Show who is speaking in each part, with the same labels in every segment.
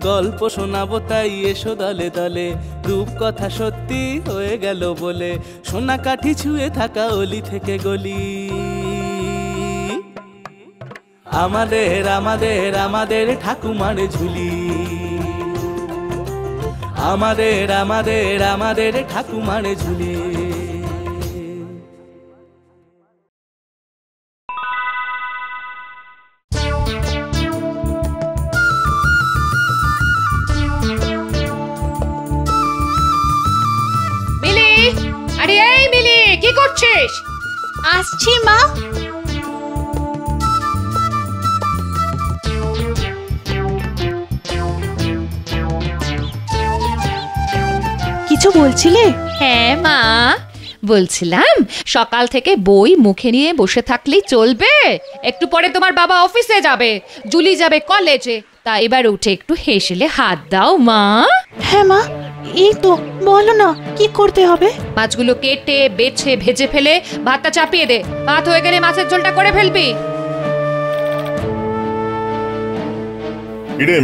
Speaker 1: গল্প শোনাবো তাই এসো দলে দলে, রূপকথা সত্যি হয়ে গেল বলে, সোনা কাঠি ছুঁয়ে থাকা অলি থেকে গলি। আমাদের আমাদের আমাদের ঠাকুমার ঝুলি, আমাদের আমাদের আমাদের ঠাকুমার ঝুলি।
Speaker 2: মিলি, আরে এই মিলি, কি করছিস?
Speaker 3: আসছি মা। কিছু বলছিলে?
Speaker 2: হ্যাঁ মা, বলছিলাম সকাল থেকে বই মুখে নিয়ে বসে থাকলেই চলবে? একটু পরে তোমার বাবা অফিসে যাবে, জুলি যাবে কলেজে, তা এবার উঠে একটু হেসেলে হাত দাও মা।
Speaker 3: হ্যাঁ মা, এই তো বলো না কি করতে হবে।
Speaker 2: মাছগুলো কেটে বেছে ভেজে ফেলে ভাতটা চাপিয়ে দে, ভাত হয়ে গেলে মাছের ঝোলটা করে ফেলবি।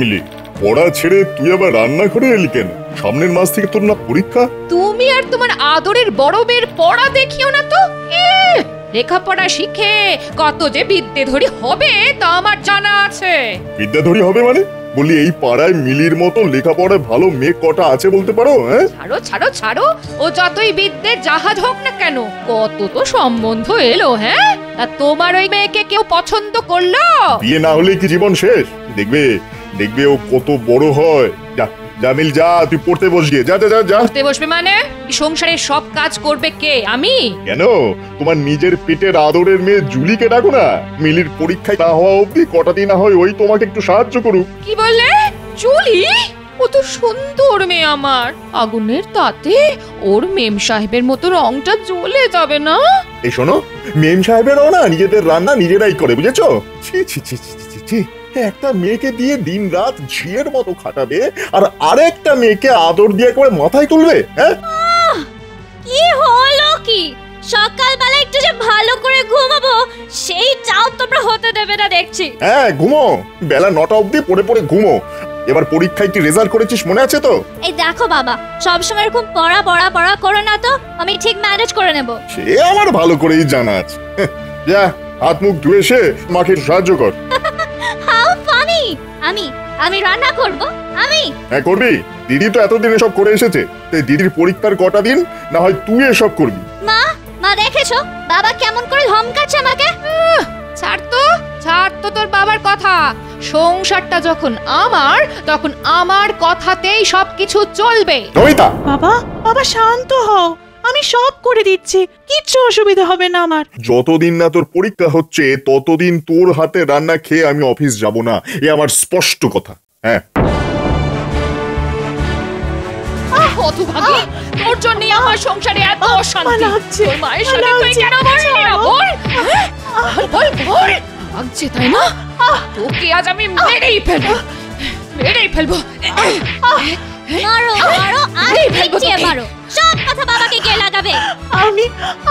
Speaker 4: মিলি, পড়া ছেড়ে তুই আবার রান্না করে এলি কেন? সামনের মাস থেকে তোর না পরীক্ষা?
Speaker 2: তুমি আর তোমার আদরের বড় মেয়ের পড়া দেখিও না তো। লেখাপড়া শিখে কত যে বিদ্যেধরী হবে তা আমার জানা আছে।
Speaker 4: বিদ্যাধরী হবে মানে? বলি এই পাড়ায় মিলির মতো লেখাপড়ায় ভালো মেয়ে কটা আছে বলতে পারো? হ্যাঁ,
Speaker 2: ছাড়ো ছাড়ো ছাড়ো, ও যতই বিদ্যের জাহাজ হোক না কেন, কত তো সম্বন্ধ এলো। হ্যাঁ, তা তোমার ওই মেয়েকে কেউ পছন্দ করলো?
Speaker 4: বিয়ে না হলে কি জীবন শেষ? দেখবে দেখবে ও কত বড় হয়। যা জামিল, যা তুই পড়তে বসবি। যা যা যা।
Speaker 2: পড়তে বসবে মানে? সংসারের সব কাজ করবে কে? আমি?
Speaker 4: কেন, তোমার নিজের পেটের আদরের মেয়ে জুলিকে ডাকো না। মিলির পরীক্ষায় না হওয়া অবধি কটা দিন না হয় ওই তোমাকে একটু সাহায্য করুক।
Speaker 2: কি বললে? জুলি? ও তো সুন্দর মেয়ে আমার, আগুনের তাতে ওর মেম সাহেবের মতো রংটা জ্বলে যাবে না?
Speaker 4: এই শোনো, মেম সাহেবেরও না নিজেদের রান্না নিজেরাই করে, বুঝেছো? ছি ছি ছি ছি ছি, একটা মেয়েকে দিয়ে দিন রাত ঝিয়ের মতো খাটাবে আর আরেকটা মেয়েকে আদর দিয়ে করে মাথায় তুলবে। হ্যাঁ,
Speaker 3: কি হলো কি? সকালবেলা একটু যে ভালো করে ঘুমাবো সেই চাও তোমরা হতে দেবে না দেখছি।
Speaker 4: হ্যাঁ ঘুমো, বেলা 9টা অবধি পড়ে পড়ে ঘুমো। এবার পরীক্ষায় কি রেজাল্ট করেছিস মনে আছে তো?
Speaker 3: এই দেখো বাবা, সবসময় এরকম পড়া পড়া পড়া করো না তো, আমি ঠিক ম্যানেজ করে নেব।
Speaker 4: সে আমার ভালো করেই জানা আছে। যা হাত মুখ ধুয়ে এসে মাকে সাহায্য কর।
Speaker 3: How funny! আমি রান্না করব। আমি?
Speaker 4: হ্যাঁ করবি, দিদি তো এতদিন এসব করে এসেছে। দিদির পরীক্ষার কটা দিন না হয় তুই এসব করবি।
Speaker 3: মা দেখেছো বাবা কেমন করে ধমকাচ্ছে আমাকে?
Speaker 2: ছাড় তো তোর বাবার কথা। সংসারটা যখন আমার, তখন আমার কথাতেই সবকিছু চলবে।
Speaker 5: বাবা শান্ত হও, আমি সব করে দিচ্ছি, কিচ্ছু অসুবিধা হবে না আমার।
Speaker 4: যতদিন না তোর পরীক্ষা হচ্ছে ততদিন তোর হাতে রান্না খেয়ে আমি অফিস যাব না, এ আমার স্পষ্ট কথা। হ্যাঁ,
Speaker 2: হতভাগী, তোর জন্য আমার সংসারে এত অশান্তি। তোর মায়ের সাথে তুই কেন বললি না? বল লাগছে তাই না? তোকে আজ আমি মেরেই ফেলবো।
Speaker 3: মারো আরে পিটিয়ে মারো, সব কথা বাবাকে কে লাগাবে?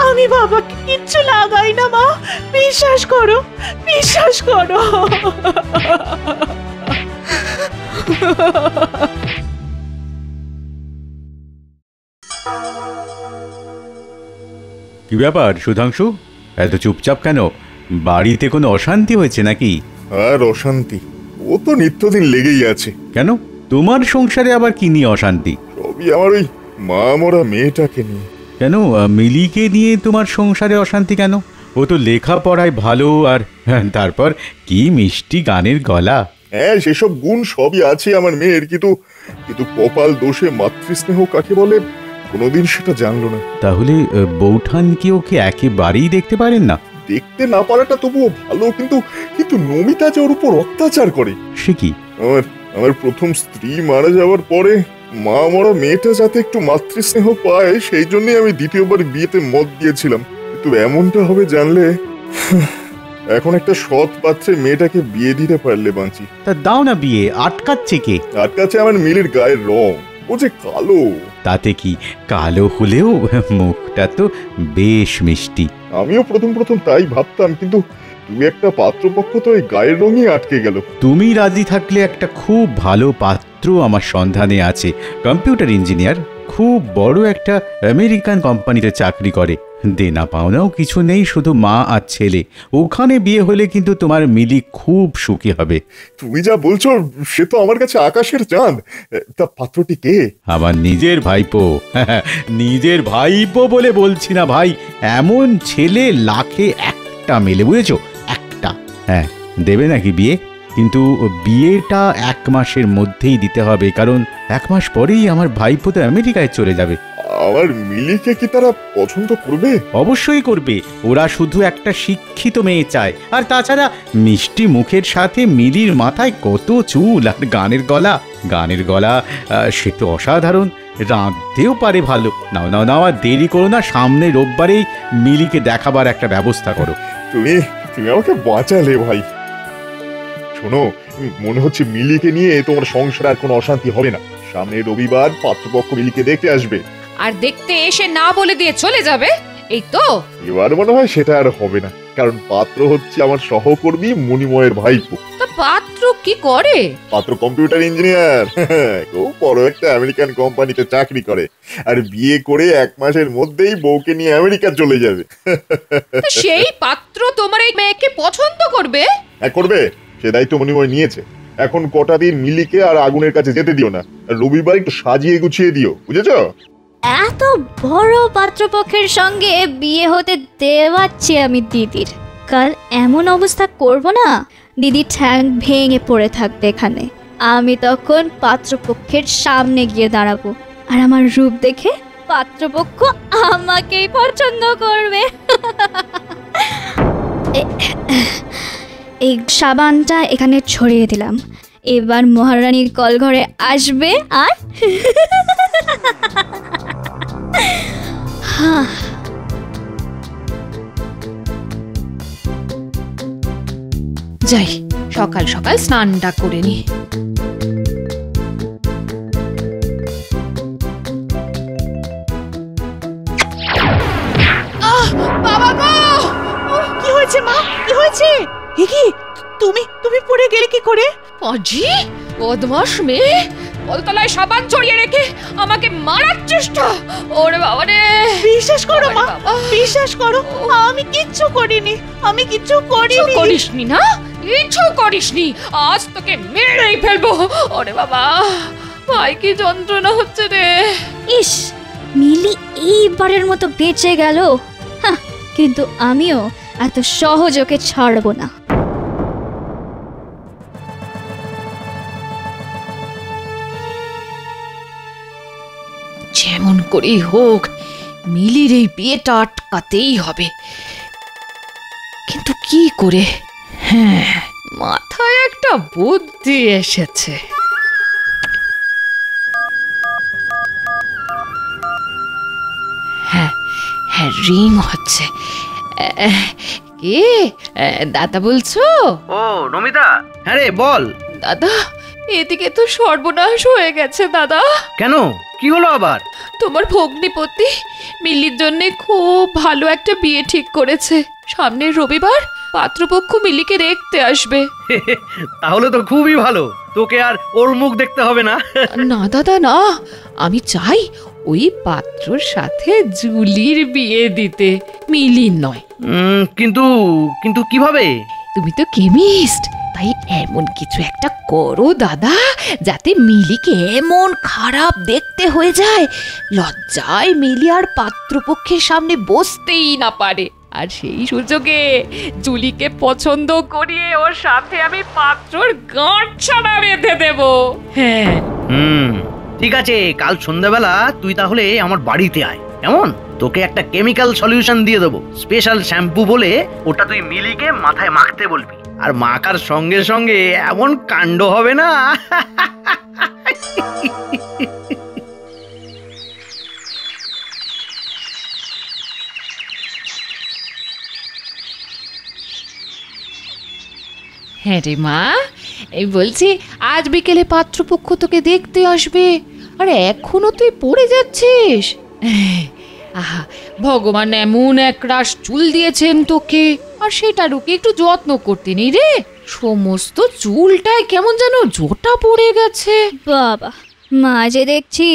Speaker 5: আমি বাবাকে কিচ্ছু লাগাই না মা, বিশ্বাস করো।
Speaker 6: কি ব্যাপার সুধাংশু, এত চুপচাপ কেন? বাড়িতে কোনো অশান্তি হয়েছে নাকি?
Speaker 4: আর অশান্তি ও তো নিত্যদিন লেগেই আছে।
Speaker 6: কেন, তোমার সংসারে আবার কি নিয়ে অশান্তি?
Speaker 4: সবই আমার ওই মা মরা মেয়েটাকে নিয়ে।
Speaker 6: কেন, মিলিকে নিয়ে তোমার সংসারে অশান্তি কেন? ও তো লেখাপড়ায় ভালো, আর তারপর কি মিষ্টি গানের গলা।
Speaker 4: হ্যাঁ, সেসব গুণ সবই আছে আমার মেয়ের, কিন্তু কপাল দোষে মাতৃস্নেহ কাকে বলে কোনোদিন সেটা জানলো না।
Speaker 6: তাহলে বৌঠান কি ওকে একেবারেই দেখতে পারেন না?
Speaker 4: দেখতে না পারাটা তবুও ভালো, কিন্তু নমিতা যে ওর উপর অত্যাচার করে।
Speaker 6: সে কি?
Speaker 4: আমার প্রথম স্ত্রী মারা যাওয়ার পরে মা মরা মেয়েটা যাতে একটু মাতৃস্নেহ পায় সেই জন্যই আমি দ্বিতীয়বার বিয়েতে মত দিয়েছিলাম। কিন্তু এমনটা হবে জানলে এখন একটা সৎ পাত্রে মেয়েটাকে বিয়ে দিতে পারলে বাঁচি।
Speaker 6: তা দাও না বিয়ে, আটকাচ্ছে কে?
Speaker 4: আটকাচ্ছে আমার মিলির গায়ের রং, ও যে কালো।
Speaker 6: তাতে কি, কালো হলেও মুখটা তো বেশ মিষ্টি।
Speaker 4: আমিও প্রথম তাই ভাবতাম, কিন্তু তুমি একটা পাত্রপক্ষ তো এই গায়ের রঙই আটকে গেল।
Speaker 6: তুমি রাজি থাকলে একটা খুব ভালো পাত্র পাত্র আমার সন্ধানে আছে, কম্পিউটার ইঞ্জিনিয়ার, খুব বড় একটা আমেরিকান কোম্পানিতে চাকরি করে। দেনা পাওনাও কিছু নেই, শুধু মা আর ছেলে। ওখানে বিয়ে হলে কিন্তু তোমার মিলি খুব সুখী হবে।
Speaker 4: তুমি যা বলছো সে তো আমার কাছে আকাশের চাঁদ। তা পাত্রটি কে?
Speaker 6: আমার নিজের ভাইপো। নিজের ভাইপো বলে বলছি না ভাই, এমন ছেলে লাখে একটা মেলে, বুঝেছো? একটা। হ্যাঁ, দেবে নাকি বিয়ে? কিন্তু বিয়েটা 1 মাসের মধ্যেই দিতে হবে, কারণ 1 মাস পরেই আমার ভাইপো তো আমেরিকায় চলে যাবে।
Speaker 4: আমার মিলিকে কি তারা পছন্দ করবে?
Speaker 6: অবশ্যই করবে। ওরা শুধু একটা শিক্ষিত মেয়ে চায়। আর তাছাড়া মিষ্টি মুখের সাথে মিলির মাথায় কত চুল আর গানের গলা সে তো অসাধারণ। রাঁধতেও পারে ভালো। নাও নাও নাও, আর দেরি করো না, সামনে রোববারেই মিলিকে দেখাবার একটা ব্যবস্থা করো।
Speaker 4: তুমি আমাকে বাঁচালে ভাই। শোনো, মনে হচ্ছে মিলিকে নিয়ে তোমার সংসারে আর কোনো অশান্তি হবে না। সামনে রবিবার পাত্রপক্ষ মিলিকে দেখতে আসবে,
Speaker 2: আর দেখতে এসে না বলে দিয়ে চলে যাবে, এই তো?
Speaker 4: এবার মনে হয় সেটা আর হবে না, কারণ পাত্র হচ্ছে আমার সহকর্মী মণিময়ের ভাইপো।
Speaker 2: তা পাত্র কি করে?
Speaker 4: পাত্র কম্পিউটার ইঞ্জিনিয়ার, খুব বড় একটা আমেরিকান কোম্পানিতে চাকরি করে। আর বিয়ে করে 1 মাসের মধ্যেই বউকে নিয়ে আমেরিকা চলে যাবে।
Speaker 2: তা সেই পাত্র তোমার এই মেয়েকে পছন্দ করবে?
Speaker 4: হ্যাঁ, করবে। সে দায়িত্ব মণিময় নিয়েছে। এখন কটা দিন মিলিকে আর আগুনের কাছে যেতে দিও না। রবিবার একটু সাজিয়ে গুছিয়ে দিও, বুঝেছো?
Speaker 3: এত বড় পাত্রপক্ষের সঙ্গে বিয়ে হতে দেওয়াচ্ছি আমি দিদির। কাল এমন অবস্থা করব না, দিদি ঠ্যাং ভেঙে পড়ে থাকবে এখানে। আমি তখন পাত্রপক্ষের সামনে গিয়ে দাঁড়াবো, আর আমার রূপ দেখে পাত্রপক্ষ আমাকেই পছন্দ করবে। এই সাবানটা এখানে ছড়িয়ে দিলাম। এবার মহারানীর কলঘরে আসবে আর
Speaker 2: যাই, সকাল সকাল স্নানটা করে নি। বাবা গো!
Speaker 5: কি হয়েছে মা? কি হয়েছে? কি তুমি পড়ে গেলে কি করে?
Speaker 2: পাজি, বদমাস মেয়ে, কলতলায় সাবান ছড়িয়ে রেখে আমাকে মারার চেষ্টা। ওরে বাবা রে!
Speaker 5: বিশ্বাস করো মা, বিশ্বাস করো, আমি কিচ্ছু করিনি।
Speaker 2: করিসনি না? কিছু করিসনি। আজ তোকে মেরেই ফেলবো। ওরে বাবা, ভাই কি যন্ত্রণা হচ্ছে রে।
Speaker 3: ইস, মিলি এইবারের মতো বেঁচে গেল। কিন্তু আমিও এত সহজ ওকে ছাড়বো না।
Speaker 2: যেমন করেই হোক মিলির এই বিয়েটা আটকাতেই হবে। কিন্তু কি করে? হ্যাঁ, মাথায় একটা বুদ্ধি এসেছে। হ্যাঁ, রিং হচ্ছে। কে দাদা বলছো?
Speaker 7: ও নমিতা, হ্যাঁ রে বল।
Speaker 2: দাদা, এদিকে তো সর্বনাশ হয়ে গেছে দাদা।
Speaker 7: কেন, কি হলো আবার?
Speaker 2: তোমার ভগ্নিপতি মিলির জন্য খুব ভালো একটা বিয়ে ঠিক করেছে। সামনের রবিবার পাত্রপক্ষ মিলিকে দেখতে আসবে।
Speaker 7: তাহলে তো খুবই ভালো, তোকে আর ওর মুখ দেখতে হবে না।
Speaker 2: না দাদা না, আমি চাই ওই পাত্রর সাথে জুলির বিয়ে দিতে, মিলির নয়।
Speaker 7: কিন্তু কিন্তু কিভাবে?
Speaker 2: তুমি তো কেমিস্ট, তাই এমন কিছু একটা করো দাদা, যাতে মিলিকে এমন খারাপ দেখতে হয়ে যায় লজ্জায় মিলি আর পাত্রপক্ষের সামনে বসতেই না পারে। আর সেই সুযোগে জুলিকে পছন্দ করিয়ে ওর সাথে আমি পাত্রর গাঁট ছাড়া বেঁধে দেব। হ্যাঁ,
Speaker 7: ঠিক আছে, কাল সন্ধ্যাবেলা তুই তাহলে আমার বাড়িতে আয়। এমন তোকে একটা কেমিক্যাল সলিউশন দিয়ে দেবো, স্পেশাল শ্যাম্পু বলে। ওটা তুই মিলিকে মাথায় মাখতে বলবি, আর মাখার সঙ্গে সঙ্গে এমন কাণ্ড হবে না।
Speaker 2: হ্যাঁ রে মা, এই বলছি আজ বিকেলে পাত্রপক্ষ তোকে দেখতে আসবে, আর এখনো তুই পড়ে যাচ্ছিস। আহা, ভগবান এমন এক রাশ চুল দিয়েছেন তোকে, আর সেটারও কি একটু যত্ন করতে নেই রে? সমস্ত চুলটায় কেমন যেন জোটা পড়ে গেছে।
Speaker 3: বাবা, মা যে দেখছি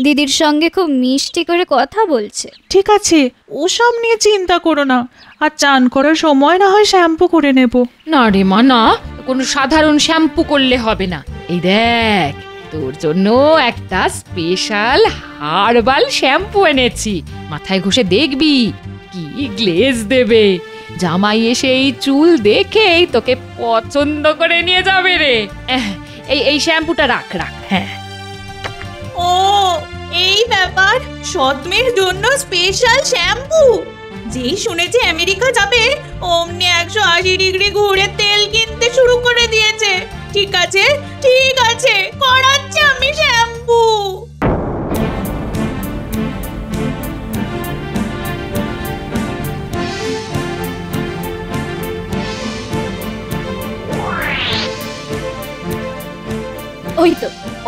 Speaker 3: দিদির সঙ্গে খুব মিষ্টি করে কথা বলছে।
Speaker 5: ঠিক আছে, ওসব নিয়ে চিন্তা করো না। আর চান করার সময় না হয় শ্যাম্পু করে নেব।
Speaker 2: না রে মা, না, কোনো সাধারণ শ্যাম্পু করলে হবে না। এই দেখ, তোর জন্য একটা স্পেশাল হার্বাল শ্যাম্পু এনেছি। মাথায় ঘষে দেখবি কি গ্লেজ দেবে। জামাই এসে এই চুল দেখেই তোকে পছন্দ করে নিয়ে যাবে রে। এই শ্যাম্পুটা রাখ রাখ। হ্যাঁ,
Speaker 8: ও এই ব্যাপার, সৎমের জন্য স্পেশাল শ্যাম্পু। যেই শুনেছে আমেরিকা যাবে অমনি 180 ডিগ্রি ঘুরে তেল কিনতে শুরু করে দিয়েছে। ঠিক আছে ঠিক আছে, করাচ্ছি আমি শ্যাম্পু।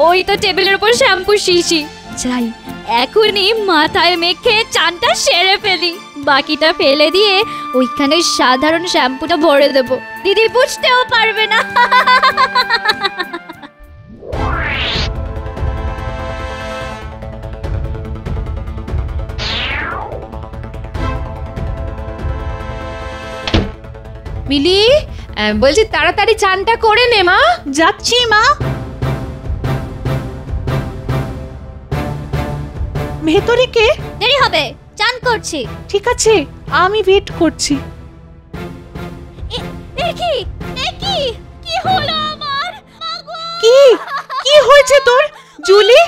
Speaker 3: ওই তো টেবিলের উপর শ্যাম্পু শিশি। যাই এখনই মাথায় মেখে চানটা সেরে ফেলি, বাকিটা ফেলে দিয়ে ওইখানে সাধারণ শ্যাম্পুটা ভরে দেবো, দিদি বুঝতেও পারবে না।
Speaker 2: মিলি, বলছি তাড়াতাড়ি চানটা করে নে মা।
Speaker 8: যাচ্ছি মা।
Speaker 5: ভেতরে কে?
Speaker 3: দেরি হবে, চান করছি।
Speaker 5: ঠিক আছে, আমি ওয়েট করছি।
Speaker 3: দেখি দেখি কি হলো আমার।
Speaker 5: কি কি হয়েছে তোর জুলি?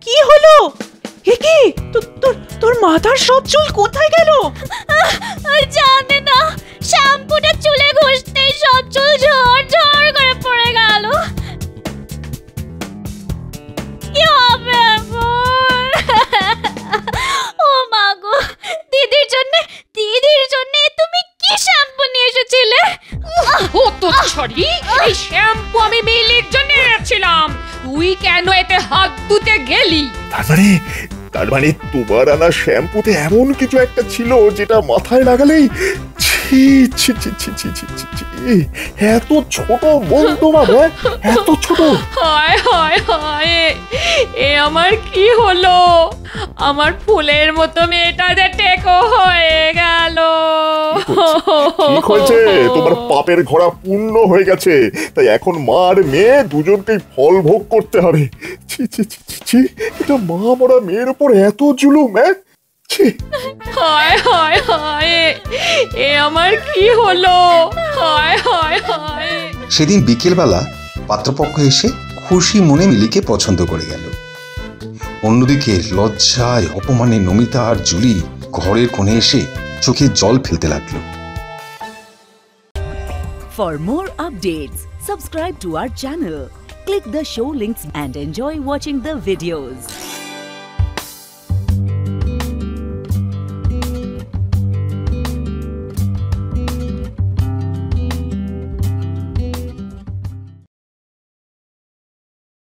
Speaker 5: কি হলো? এ কি তোর মাথার সব চুল কোথায় গেল?
Speaker 3: জানে না, শ্যাম্পুটা চুলে ঘষতেই সব চুল ঝড় ঝড় করে পড়ে গেল। কি হবে এখন? ও মা গো, দিদির জন্য তুমি কি শ্যাম্পু নিয়ে এসেছিলে?
Speaker 2: ও তো ছড়ি, এই শ্যাম্পু আমি মিলির জন্য এনেছিলাম। তুই কেন এতে হাত ধুতে গেলি?
Speaker 4: তার মানে তোমার আনা শ্যাম্পুতে এমন কিছু একটা ছিল যেটা মাথায় লাগালেই ছি ছি ছি ছি ছি ছি ছি ছি। এত ছোট মন তোমার, এত ছোট।
Speaker 2: হায় হায় হায়, এ আমার কি হলো? আমার ফুলের মতো মেয়েটা যে টেকো হয়ে গেল।
Speaker 4: ঠিক হয়েছে, তোমার পাপের ঘোড়া পূর্ণ হয়ে গেছে। তাই এখন মা আর মেয়ে দুজনকেই ফল ভোগ করতে হবে। ছি ছি ছি ছি ছি, এটা মা মরা মেয়ের উপর এত জুলুম। ছি,
Speaker 2: হায় হায় হায়, এ আমার কি হলো? হায় হায় হায়।
Speaker 9: সেদিন বিকেলবেলা পাত্রপক্ষ এসে খুশি মনে মিলিকে পছন্দ করে গেল। অন্যদিকে লজ্জায় অপমানে নমিতা আর জুলি ঘরের কোণে এসে চোখে জল ফেলতে লাগলো।
Speaker 10: For more updates, subscribe to our channel, click the show links and enjoy watching the videos.